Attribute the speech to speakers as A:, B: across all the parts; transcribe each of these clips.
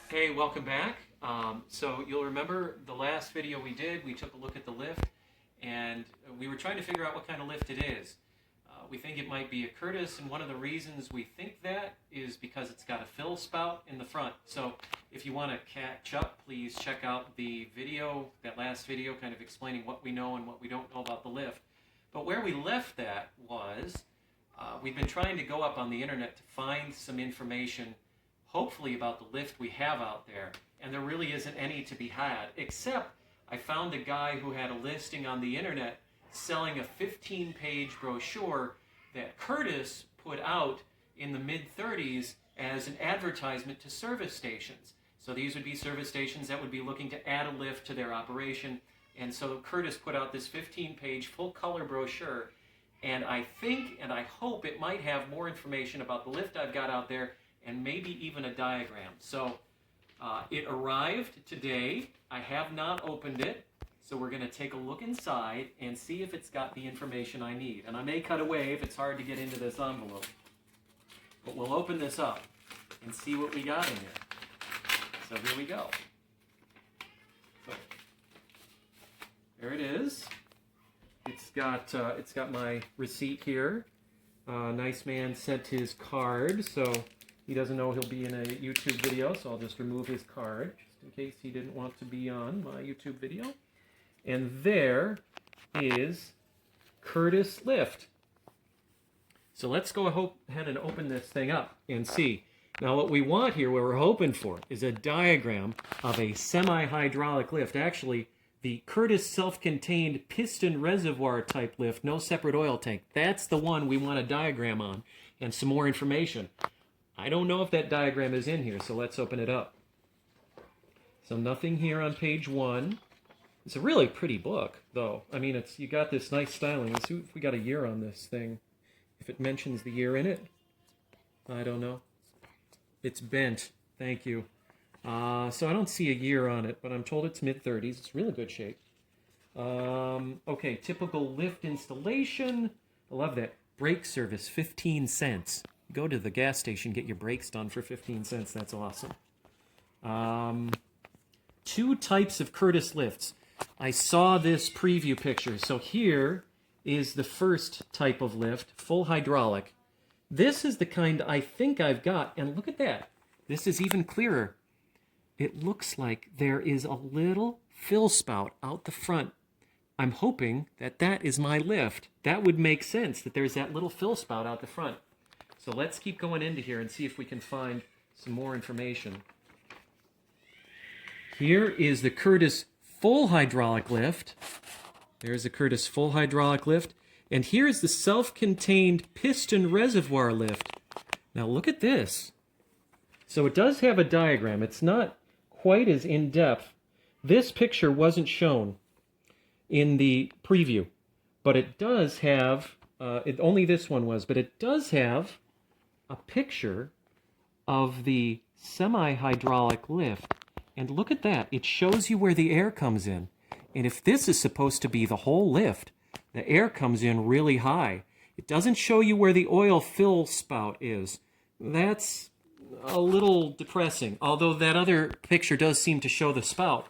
A: Hey, welcome back. So you'll remember the last video we did, we took a look at the lift and we were trying to figure out what kind of lift it is. We think it might be a Curtis, and one of the reasons we think that is because it's got a fill spout in the front. So if you want to catch up, please check out the video, that last video, kind of explaining what we know and what we don't know about the lift. But where we left that was, we've been trying to go up on the internet to find some information hopefully about the lift we have out there, and there really isn't any to be had, except I found a guy who had a listing on the internet selling a 15-page brochure that Curtis put out in the mid-30s as an advertisement to service stations. So these would be service stations that would be looking to add a lift to their operation, and so Curtis put out this 15-page full-color brochure, and I think and I hope it might have more information about the lift I've got out there and maybe even a diagram. So it arrived today. I have not opened it, so we're going to take a look inside and see if it's got the information I need. And I may cut away if it's hard to get into this envelope. But we'll open this up and see what we got in here. So here we go. So, there it is. It's got my receipt here. Nice man sent his card, so he doesn't know he'll be in a YouTube video, so I'll just remove his card, just in case he didn't want to be on my YouTube video. And there is Curtis Lift. So let's go ahead and open this thing up and see. Now what we want here, what we're hoping for, is a diagram of a semi-hydraulic lift. Actually, the Curtis self-contained piston reservoir type lift, no separate oil tank. That's the one we want a diagram on and some more information. I don't know if that diagram is in here, so let's open it up. So nothing here on page 1. It's a really pretty book, though. I mean, you got this nice styling. Let's see if we got a year on this thing. If it mentions the year in it. I don't know. It's bent. Thank you. So I don't see a year on it, but I'm told it's mid-30s. It's really good shape. Okay, typical lift installation. I love that. Brake service, 15 cents. Go to the gas station, get your brakes done for 15 cents. That's awesome. 2 types of Curtis lifts. I saw this preview picture. So here is the first type of lift, full hydraulic. This is the kind I think I've got. And look at that. This is even clearer. It looks like there is a little fill spout out the front. I'm hoping that that is my lift. That would make sense, that there's that little fill spout out the front. So let's keep going into here and see if we can find some more information. Here is the Curtis full hydraulic lift. There's the Curtis full hydraulic lift. And here's the self-contained piston reservoir lift. Now look at this. So it does have a diagram. It's not quite as in-depth. This picture wasn't shown in the preview, but it does have, only this one was, but it does have a picture of the semi-hydraulic lift. And look at that. It shows you where the air comes in. And if this is supposed to be the whole lift, the air comes in really high. It doesn't show you where the oil fill spout is. That's a little depressing, although that other picture does seem to show the spout.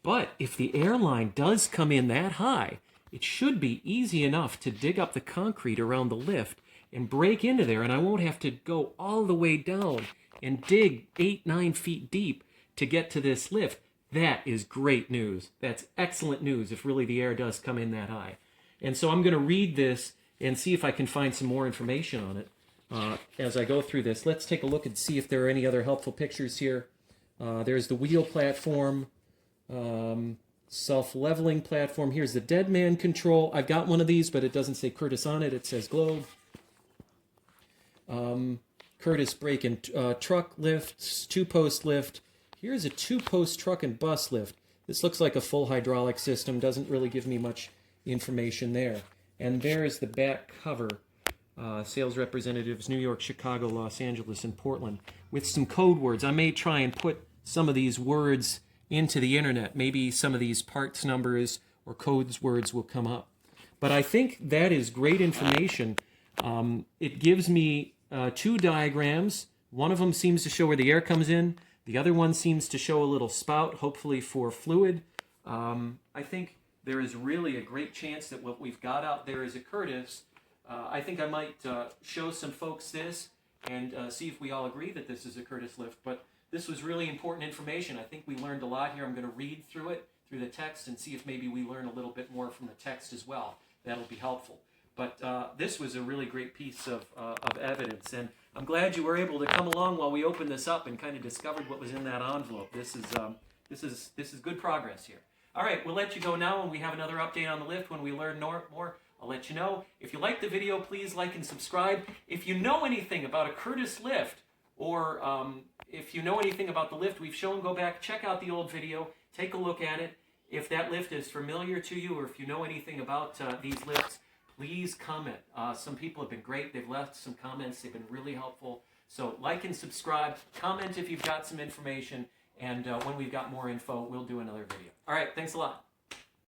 A: But if the air line does come in that high, it should be easy enough to dig up the concrete around the lift and break into there, and I won't have to go all the way down and dig 8-9 feet deep to get to this lift. That is great news. That's excellent news if really the air does come in that high. And so I'm going to read this and see if I can find some more information on it as I go through this. Let's take a look and see if there are any other helpful pictures here. There's the wheel platform, self-leveling platform. Here's the dead man control. I've got one of these, but it doesn't say Curtis on it. It says Globe. Curtis brake and truck lifts, 2-post lift. Here's a 2-post truck and bus lift. This looks like a full hydraulic system. Doesn't really give me much information there. And there's the back cover. Sales representatives, New York, Chicago, Los Angeles, and Portland, with some code words. I may try and put some of these words into the internet. Maybe some of these parts numbers or codes words will come up. But I think that is great information. It gives me 2 diagrams. One of them seems to show where the air comes in. The other one seems to show a little spout, hopefully for fluid. I think there is really a great chance that what we've got out there is a Curtis. I think I might show some folks this and see if we all agree that this is a Curtis lift. But this was really important information. I think we learned a lot here. I'm going to read through it, through the text, and see if maybe we learn a little bit more from the text as well. That'll be helpful. But this was a really great piece of evidence, and I'm glad you were able to come along while we opened this up and kind of discovered what was in that envelope. This is good progress here. All right, we'll let you go now, and we have another update on the lift when we learn more. I'll let you know. If you like the video, please like and subscribe. If you know anything about a Curtis lift, or if you know anything about the lift we've shown, go back, check out the old video, take a look at it. If that lift is familiar to you, or if you know anything about these lifts, please comment. Some people have been great. They've left some comments. They've been really helpful. So like and subscribe. Comment if you've got some information. And when we've got more info, we'll do another video. All right, thanks a lot.